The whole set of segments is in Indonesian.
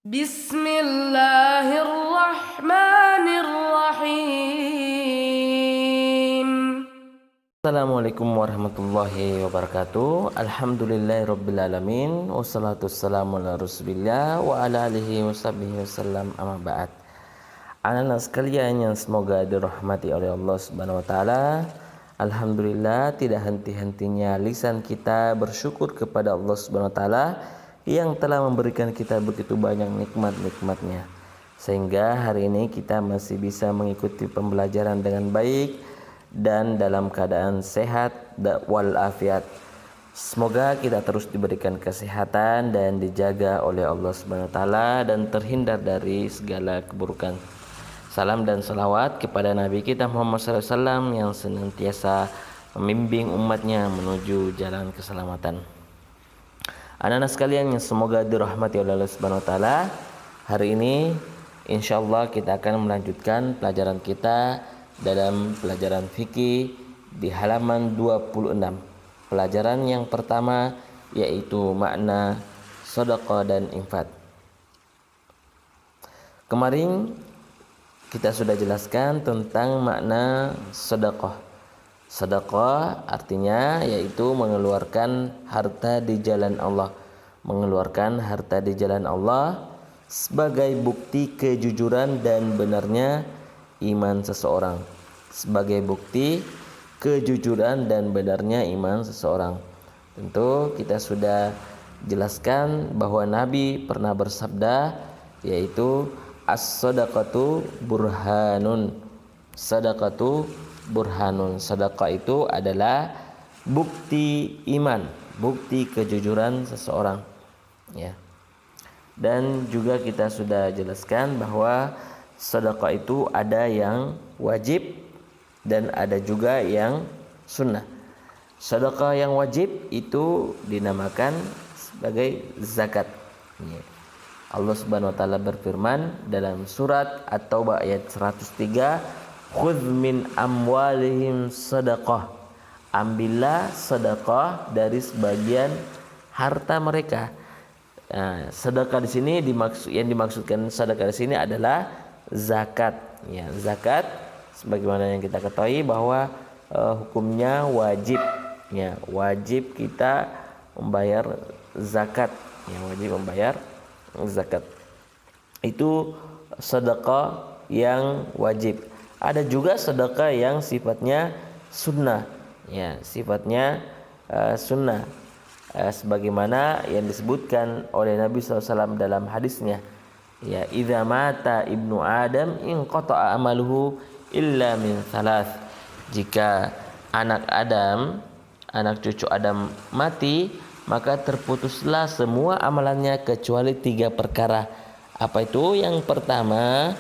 Bismillahirrahmanirrahim. Assalamualaikum warahmatullahi wabarakatuh. Alhamdulillahirrabbilalamin. Wassalatu wassalamu ala rasulillah wa ala alihi washabihi wasallam, amma ba'd. Anak-anak sekalian yang semoga dirahmati oleh Allah Subhanahu wa taala. Alhamdulillah, tidak henti-hentinya lisan kita bersyukur kepada Allah Subhanahu wa taala yang telah memberikan kita begitu banyak nikmat-nikmatnya, sehingga hari ini kita masih bisa mengikuti pembelajaran dengan baik dan dalam keadaan sehat walafiat. Semoga kita terus diberikan kesehatan dan dijaga oleh Allah Subhanahu wa taala dan terhindar dari segala keburukan. Salam dan salawat kepada Nabi kita Muhammad SAW yang senantiasa membimbing umatnya menuju jalan keselamatan. Anak-anak sekalian yang semoga dirahmati oleh Allah Subhanahu wa taala, hari ini insyaallah kita akan melanjutkan pelajaran kita dalam pelajaran fikih di halaman 26. Pelajaran yang pertama yaitu makna sedekah dan infak. Kemarin kita sudah jelaskan tentang makna sedekah. Sedekah artinya yaitu mengeluarkan harta di jalan Allah. Mengeluarkan harta di jalan Allah sebagai bukti kejujuran dan benarnya iman seseorang. Sebagai bukti kejujuran dan benarnya iman seseorang. Tentu kita sudah jelaskan bahwa Nabi pernah bersabda, yaitu as-sadaqatu burhanun. Sadaqatu burhanun. Sedekah itu adalah bukti iman, bukti kejujuran seseorang, ya. Dan juga kita sudah jelaskan bahwa sedekah itu ada yang wajib dan ada juga yang sunnah. Sedekah yang wajib itu dinamakan sebagai zakat, ya. Allah Subhanahu wa taala berfirman dalam surat At-Taubah ayat 103, khudz min amwalihim sadaqah. Ambillah sedekah dari sebagian harta mereka. Nah, sedekah di sini yang dimaksudkan sedekah di sini adalah zakat. Ya, zakat sebagaimana yang kita ketahui bahwa hukumnya wajib. Ya, wajib kita membayar zakat. Ya, wajib membayar zakat. Itu sedekah yang wajib. Ada juga sedekah yang sifatnya sunnah, ya, sifatnya sunnah, sebagaimana yang disebutkan oleh Nabi SAW dalam hadisnya, ya, idza mata ibnu Adam inqata'a amaluhu illa min thalath. Jika anak Adam, anak cucu Adam mati, maka terputuslah semua amalannya kecuali 3 perkara. Apa itu? Yang pertama,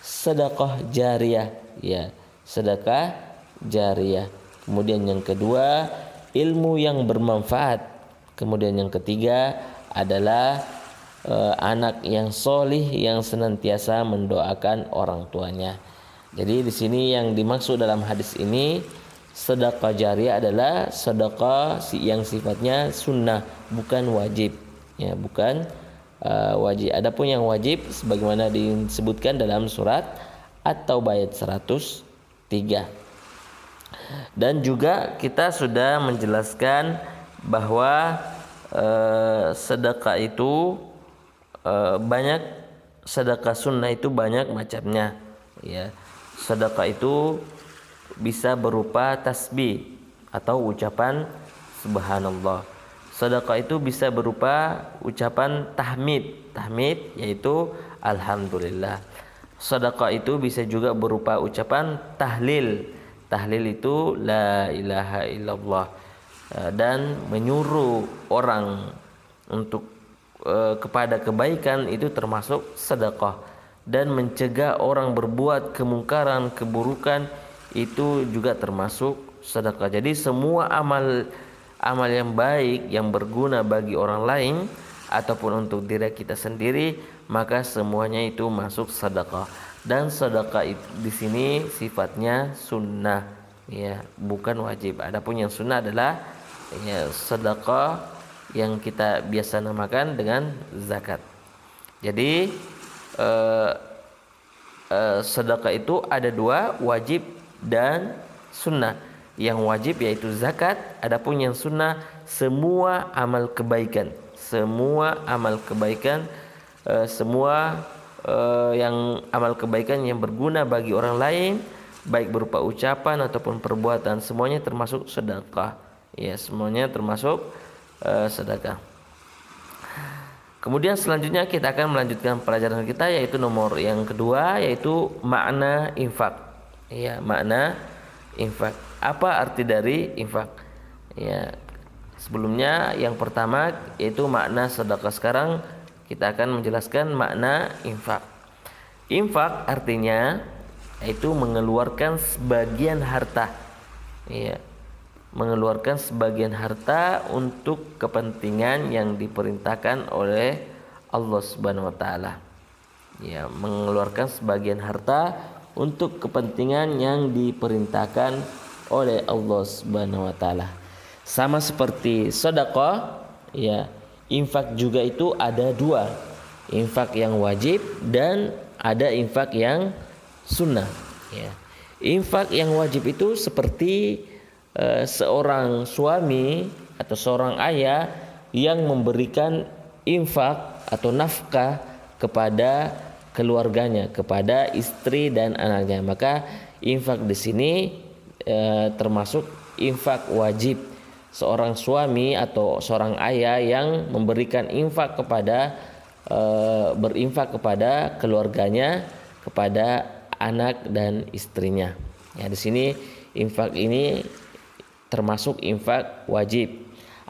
sedekah jariyah, ya, sedekah jariyah. Kemudian yang kedua, ilmu yang bermanfaat. Kemudian yang ketiga adalah anak yang solih yang senantiasa mendoakan orang tuanya. Jadi di sini yang dimaksud dalam hadis ini, sedekah jariyah adalah sedekah yang sifatnya sunnah, bukan wajib, ya, bukan wajib. Adapun yang wajib sebagaimana disebutkan dalam surat At-Taubah ayat 103. Dan juga kita sudah menjelaskan bahwa sedekah itu banyak, sedekah sunnah itu banyak macamnya, ya. Sedekah itu bisa berupa tasbih atau ucapan subhanallah. Sedekah itu bisa berupa ucapan tahmid. Tahmid yaitu alhamdulillah. Sedekah itu bisa juga berupa ucapan tahlil. Tahlil itu la ilaha illallah. Dan menyuruh orang untuk kepada kebaikan itu termasuk sedekah. Dan mencegah orang berbuat kemungkaran, keburukan itu juga termasuk sedekah. Jadi semua amal yang baik yang berguna bagi orang lain ataupun untuk diri kita sendiri, maka semuanya itu masuk sedekah. Dan sedekah di sini sifatnya sunnah, ya, bukan wajib. Adapun yang sunnah adalah, ya, sedekah yang kita biasa namakan dengan zakat. Jadi eh, sedekah itu ada dua, wajib dan sunnah. Yang wajib yaitu zakat, adapun yang sunnah semua amal kebaikan. Semua amal kebaikan, semua yang amal kebaikan yang berguna bagi orang lain, baik berupa ucapan ataupun perbuatan, semuanya termasuk sedekah. Ya, semuanya termasuk sedekah. Kemudian selanjutnya kita akan melanjutkan pelajaran kita, yaitu nomor yang kedua, yaitu makna infak. Ya, makna infak. Apa arti dari infak? Ya, sebelumnya yang pertama yaitu makna sedekah. Sekarang kita akan menjelaskan makna infak. Infak artinya yaitu mengeluarkan sebagian harta. Ya, mengeluarkan sebagian harta untuk kepentingan yang diperintahkan oleh Allah Subhanahu wa taala. Ya, mengeluarkan sebagian harta untuk kepentingan yang diperintahkan oleh Allah Subhanahu wa taala. Sama seperti sedekah, ya, infak juga itu ada dua. Infak yang wajib dan ada infak yang sunnah, ya. Infak yang wajib itu seperti seorang suami atau seorang ayah yang memberikan infak atau nafkah kepada keluarganya, kepada istri dan anaknya. Maka infak di sini termasuk infak wajib. Seorang suami atau seorang ayah yang memberikan infak kepada berinfak kepada keluarganya, kepada anak dan istrinya. Ya, di sini infak ini termasuk infak wajib.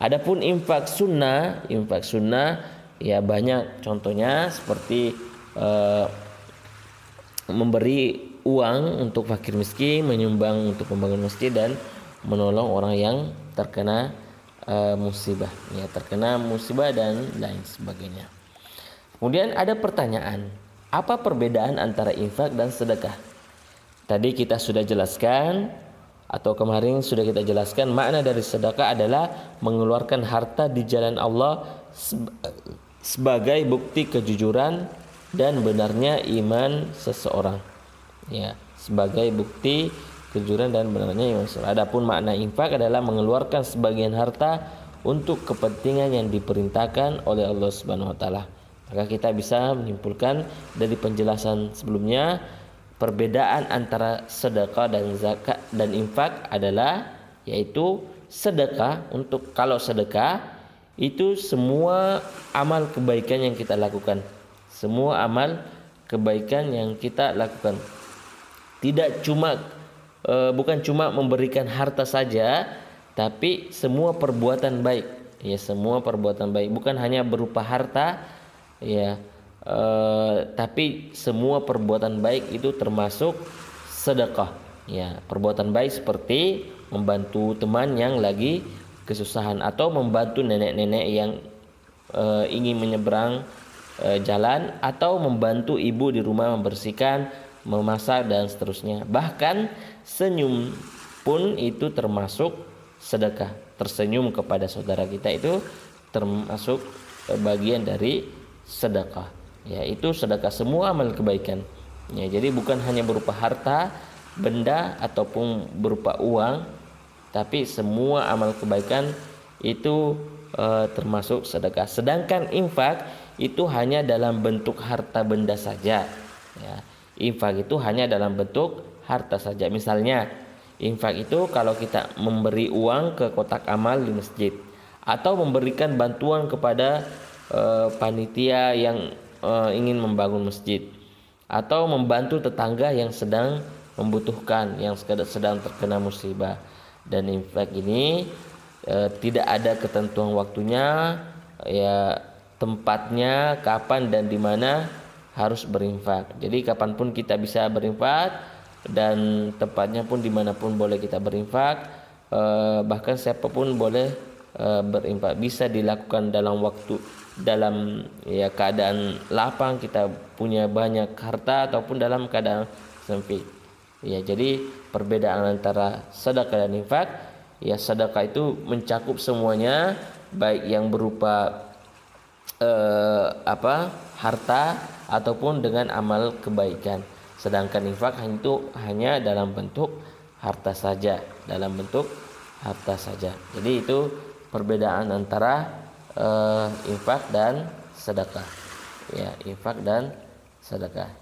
Adapun infak sunnah ya banyak contohnya seperti memberi uang untuk fakir miskin, menyumbang untuk membangun masjid dan menolong orang yang terkena musibah, ya, terkena musibah dan lain sebagainya. Kemudian ada pertanyaan, apa perbedaan antara infak dan sedekah? Tadi kita sudah jelaskan, atau kemarin sudah kita jelaskan, makna dari sedekah adalah mengeluarkan harta di jalan Allah sebagai bukti kejujuran dan benarnya iman seseorang. Ya, sebagai bukti kejujuran dan benarnya iman seseorang. Adapun makna infak adalah mengeluarkan sebagian harta untuk kepentingan yang diperintahkan oleh Allah Subhanahu wa taala. Maka kita bisa menyimpulkan dari penjelasan sebelumnya, perbedaan antara sedekah dan zakat dan infak adalah yaitu sedekah, untuk kalau sedekah itu semua amal kebaikan yang kita lakukan. Semua amal kebaikan yang kita lakukan. Tidak cuma bukan cuma memberikan harta saja, tapi semua perbuatan baik. Ya, semua perbuatan baik, bukan hanya berupa harta, ya. Tapi semua perbuatan baik itu termasuk sedekah. Ya, perbuatan baik seperti membantu teman yang lagi kesusahan atau membantu nenek-nenek yang ingin menyeberang jalan, atau membantu ibu di rumah membersihkan, memasak dan seterusnya. Bahkan senyum pun itu termasuk sedekah. Tersenyum kepada saudara kita itu termasuk bagian dari sedekah. Ya, itu sedekah, semua amal kebaikan. Ya, jadi bukan hanya berupa harta, benda ataupun berupa uang, tapi semua amal kebaikan itu termasuk sedekah. Sedangkan infak itu hanya dalam bentuk harta benda saja. Ya, infak itu hanya dalam bentuk harta saja. Misalnya, infak itu kalau kita memberi uang ke kotak amal di masjid, atau memberikan bantuan kepada panitia yang ingin membangun masjid, atau membantu tetangga yang sedang membutuhkan, yang sedang terkena musibah. Dan infak ini tidak ada ketentuan waktunya, ya, tempatnya, kapan dan di mana harus berinfak. Jadi kapanpun kita bisa berinfak, dan tempatnya pun dimanapun boleh kita berinfak. Bahkan siapapun boleh berinfak. Bisa dilakukan dalam waktu, dalam ya keadaan lapang, kita punya banyak harta, ataupun dalam keadaan sempit. Ya, jadi perbedaan antara sedekah dan infak, ya, sedekah itu mencakup semuanya, baik yang berupa harta ataupun dengan amal kebaikan. Sedangkan infak hanya dalam bentuk harta saja, Jadi itu perbedaan antara infak dan sedekah. Ya, infak dan sedekah.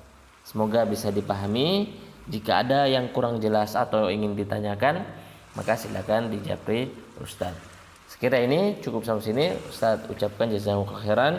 Semoga bisa dipahami. Jika ada yang kurang jelas atau ingin ditanyakan, maka silakan dijawab Ustaz. Sekira ini cukup sampai sini. Ustaz ucapkan jazakumullah khairan.